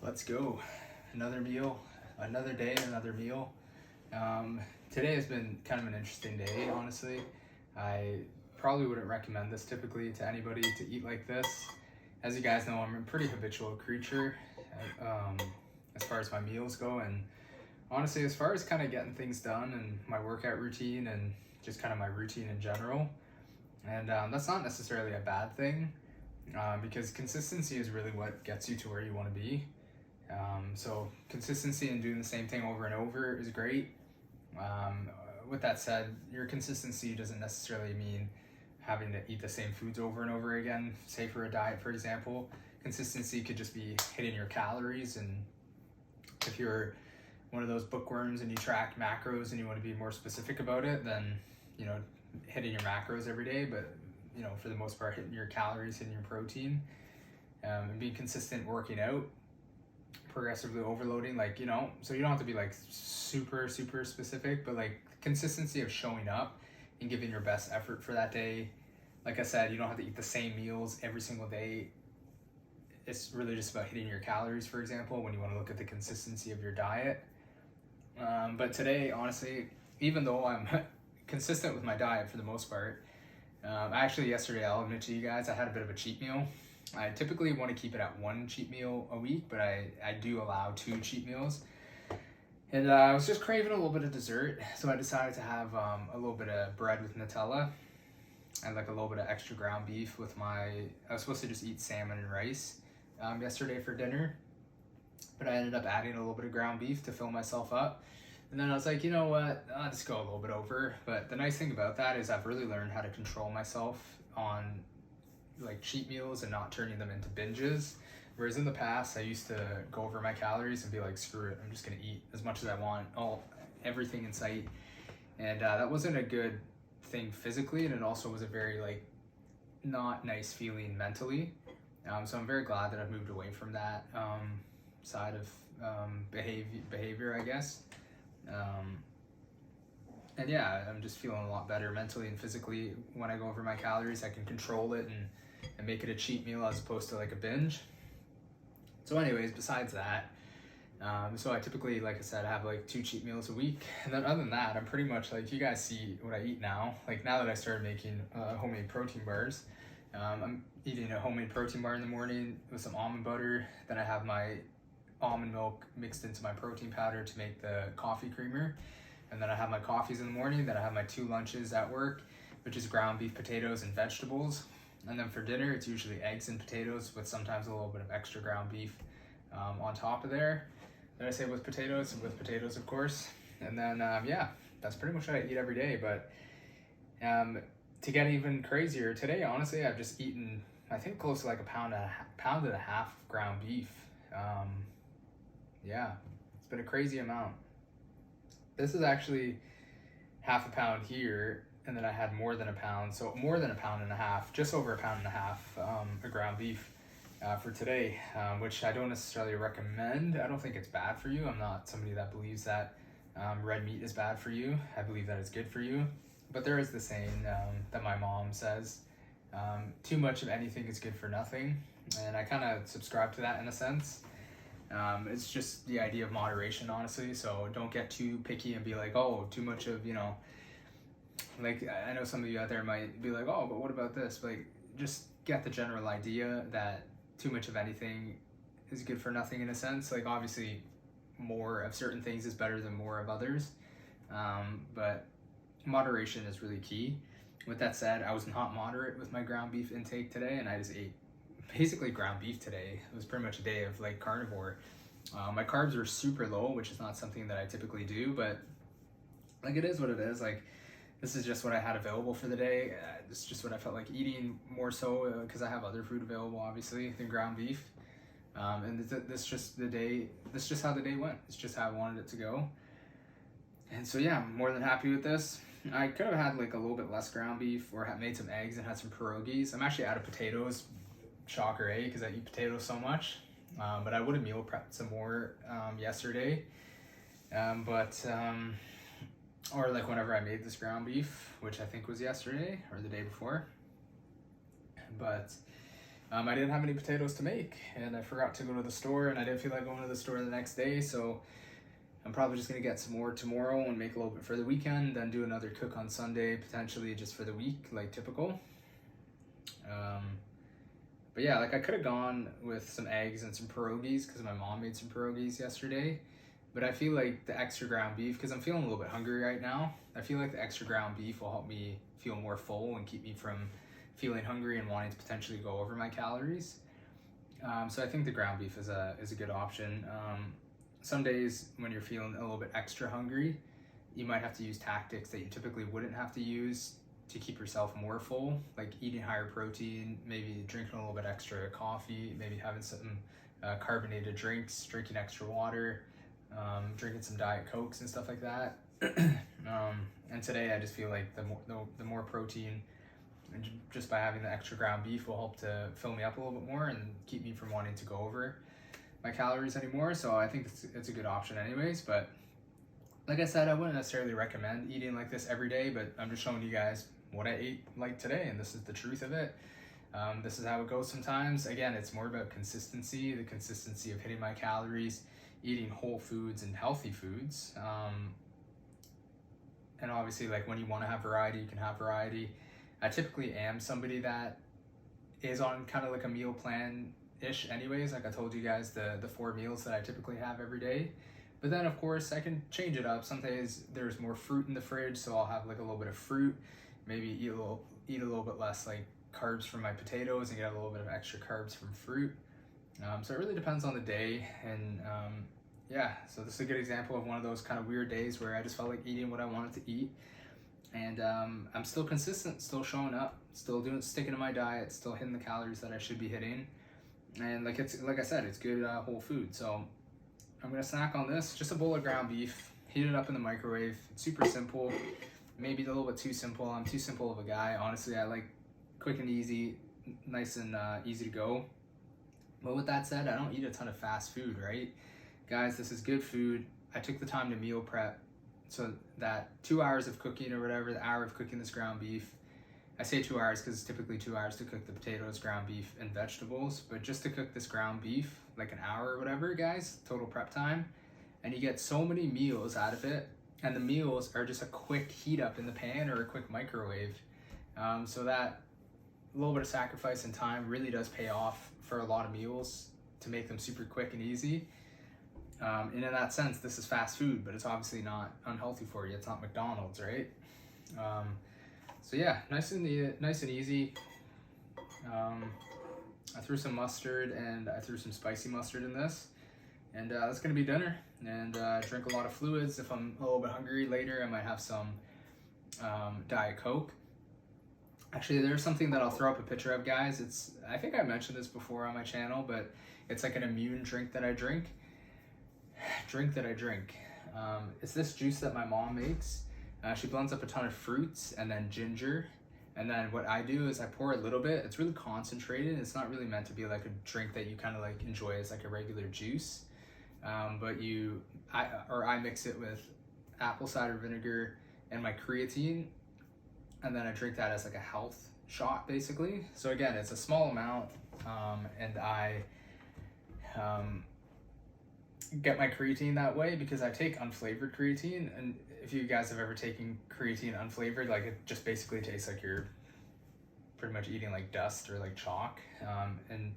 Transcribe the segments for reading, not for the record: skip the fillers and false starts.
Let's go. Another meal, another day, another meal. Today has been kind of an interesting day, honestly. I probably wouldn't recommend this typically to anybody to eat like this. As you guys know, I'm a pretty habitual creature as far as my meals go, and honestly, as far as kind of getting things done and my workout routine and just kind of my routine in general. And that's not necessarily a bad thing because consistency is really what gets you to where you want to be. So consistency and doing the same thing over and over is great. With that said, your consistency doesn't necessarily mean having to eat the same foods over and over again. Say for a diet, for example, consistency could just be hitting your calories. And if you're one of those bookworms and you track macros and you want to be more specific about it, then, hitting your macros every day, but, for the most part, hitting your calories, hitting your protein, and being consistent working out, progressively overloading, so you don't have to be super specific, but consistency of showing up and giving your best effort for that day. Like I said, you don't have to eat the same meals every single day. It's really just about hitting your calories, for example, when you want to look at the consistency of your diet. But today, honestly, even though I'm consistent with my diet for the most part, actually yesterday, I'll admit to you guys, I had a bit of a cheat meal. I typically want to keep it at one cheat meal a week, but I do allow 2 cheat meals. And I was just craving a little bit of dessert, so I decided to have a little bit of bread with Nutella and a little bit of extra ground beef with I was supposed to just eat salmon and rice yesterday for dinner, but I ended up adding a little bit of ground beef to fill myself up. And then I was like, you know what, I'll just go a little bit over. But the nice thing about that is I've really learned how to control myself on cheat meals and not turning them into binges. Whereas in the past, I used to go over my calories and be like, screw it, I'm just gonna eat as much as I want, everything in sight. And that wasn't a good thing physically, and it also was a very not nice feeling mentally. So I'm very glad that I've moved away from that side of behavior, I guess. And yeah, I'm just feeling a lot better mentally and physically when I go over my calories. I can control it and make it a cheat meal as opposed to a binge. So anyways, besides that, so I typically, like I said, have 2 cheat meals a week. And then other than that, I'm pretty much you guys see what I eat now. Now that I started making homemade protein bars, I'm eating a homemade protein bar in the morning with some almond butter. Then I have my almond milk mixed into my protein powder to make the coffee creamer. And then I have my coffees in the morning. Then I have my 2 lunches at work, which is ground beef, potatoes, and vegetables. And then for dinner, it's usually eggs and potatoes with sometimes a little bit of extra ground beef on top of there. Did I say with potatoes? With potatoes, of course. And then, yeah, that's pretty much what I eat every day. But to get even crazier, today, honestly, I've just eaten, I think, close to a pound and a half of ground beef. Yeah, it's been a crazy amount. This is actually half a pound here, and then I had more than a pound, so more than a pound and a half, just over a pound and a half of ground beef for today, which I don't necessarily recommend. I don't think it's bad for you. I'm not somebody that believes that red meat is bad for you. I believe that it's good for you. But there is the saying that my mom says, too much of anything is good for nothing. And I kind of subscribe to that in a sense. It's just the idea of moderation, honestly. So don't get too picky and be oh, too much of, I know some of you out there might be oh, but what about this? But just get the general idea that too much of anything is good for nothing in a sense. Obviously more of certain things is better than more of others. But moderation is really key. With that said, I was not moderate with my ground beef intake today, and I just ate basically ground beef today. It was pretty much a day of carnivore. My carbs were super low, which is not something that I typically do, but it is what it is. This is just what I had available for the day. It's just what I felt like eating more so because I have other food available, obviously, than ground beef. And this just how the day went. It's just how I wanted it to go. And so yeah, I'm more than happy with this. I could have had a little bit less ground beef or made some eggs and had some pierogies. I'm actually out of potatoes. Shocker, eh? Because I eat potatoes so much. But I would have meal prepped some more yesterday. Or whenever I made this ground beef, which I think was yesterday or the day before. But I didn't have any potatoes to make, and I forgot to go to the store, and I didn't feel like going to the store the next day, so I'm probably just gonna get some more tomorrow and make a little bit for the weekend, then do another cook on Sunday, potentially just for the week, like typical. But yeah, like I could have gone with some eggs and some pierogies because my mom made some pierogies yesterday. But I feel like the extra ground beef, because I'm feeling a little bit hungry right now, I feel like the extra ground beef will help me feel more full and keep me from feeling hungry and wanting to potentially go over my calories. So I think the ground beef is a good option. Some days when you're feeling a little bit extra hungry, you might have to use tactics that you typically wouldn't have to use to keep yourself more full, like eating higher protein, maybe drinking a little bit extra coffee, maybe having some carbonated drinks, drinking extra water, drinking some Diet Cokes and stuff like that. And today I just feel like the more protein, and just by having the extra ground beef, will help to fill me up a little bit more and keep me from wanting to go over my calories anymore. So I think it's a good option anyways. But like I said, I wouldn't necessarily recommend eating like this every day, but I'm just showing you guys what I ate like today, and this is the truth of it. This is how it goes sometimes. Again, it's more about consistency, the consistency of hitting my calories, eating whole foods and healthy foods. And obviously, like when you want to have variety, you can have variety. I typically am somebody that is on kind of like a meal plan-ish anyways. Like I told you guys, the 4 meals that I typically have every day. But then of course I can change it up. Some days there's more fruit in the fridge, so I'll have like a little bit of fruit, maybe eat a little bit less like carbs from my potatoes and get a little bit of extra carbs from fruit. So it really depends on the day. And yeah, so this is a good example of one of those kind of weird days where I just felt like eating what I wanted to eat. And I'm still consistent, still showing up, still sticking to my diet, still hitting the calories that I should be hitting. And like I said, it's good whole food. So I'm gonna snack on this, just a bowl of ground beef, heat it up in the microwave. It's super simple, maybe a little bit too simple. I'm too simple of a guy. Honestly, I like quick and easy, nice and easy to go. But with that said, I don't eat a ton of fast food, right? Guys, this is good food. I took the time to meal prep. So that 2 hours of cooking or whatever, the hour of cooking this ground beef, I say 2 hours because it's typically 2 hours to cook the potatoes, ground beef, and vegetables. But just to cook this ground beef, like an hour or whatever, guys, total prep time. And you get so many meals out of it. And the meals are just a quick heat up in the pan or a quick microwave. So that little bit of sacrifice and time really does pay off for a lot of meals to make them super quick and easy. And in that sense, this is fast food, but it's obviously not unhealthy for you. It's not McDonald's, right? So yeah, nice and easy. I threw some mustard and I threw some spicy mustard in this. And that's gonna be dinner. And drink a lot of fluids. If I'm a little bit hungry later, I might have some Diet Coke. Actually, there's something that I'll throw up a picture of, guys. I think I mentioned this before on my channel, but it's like an immune drink that I drink. It's this juice that my mom makes. She blends up a ton of fruits and then ginger. And then what I do is I pour a little bit. It's really concentrated. It's not really meant to be like a drink that you kind of like enjoy as like a regular juice. But I mix it with apple cider vinegar and my creatine. And then I drink that as like a health shot, basically. So again, it's a small amount, and I get my creatine that way because I take unflavored creatine. And if you guys have ever taken creatine unflavored, like it just basically tastes like you're pretty much eating like dust or like chalk. And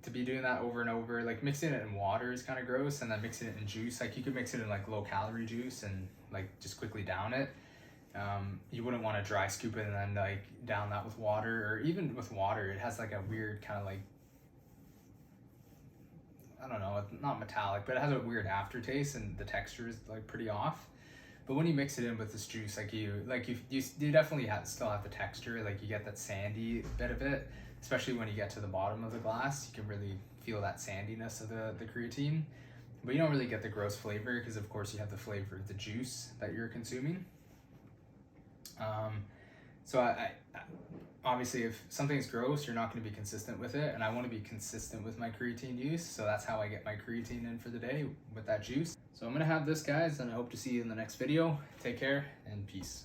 to be doing that over and over, like mixing it in water is kind of gross, and then mixing it in juice, like you could mix it in like low calorie juice and like just quickly down it. You wouldn't want to dry scoop it and then like down that with water, or even with water, it has like a weird kind of like, I don't know, it's not metallic, but it has a weird aftertaste and the texture is like pretty off. But when you mix it in with this juice, you definitely still have the texture, like you get that sandy bit of it, especially when you get to the bottom of the glass. You can really feel that sandiness of the creatine, but you don't really get the gross flavor because of course you have the flavor of the juice that you're consuming. So I obviously, if something's gross, you're not going to be consistent with it, and I want to be consistent with my creatine use, so that's how I get my creatine in for the day, with that juice. So I'm going to have this, guys, and I hope to see you in the next video. Take care, and peace.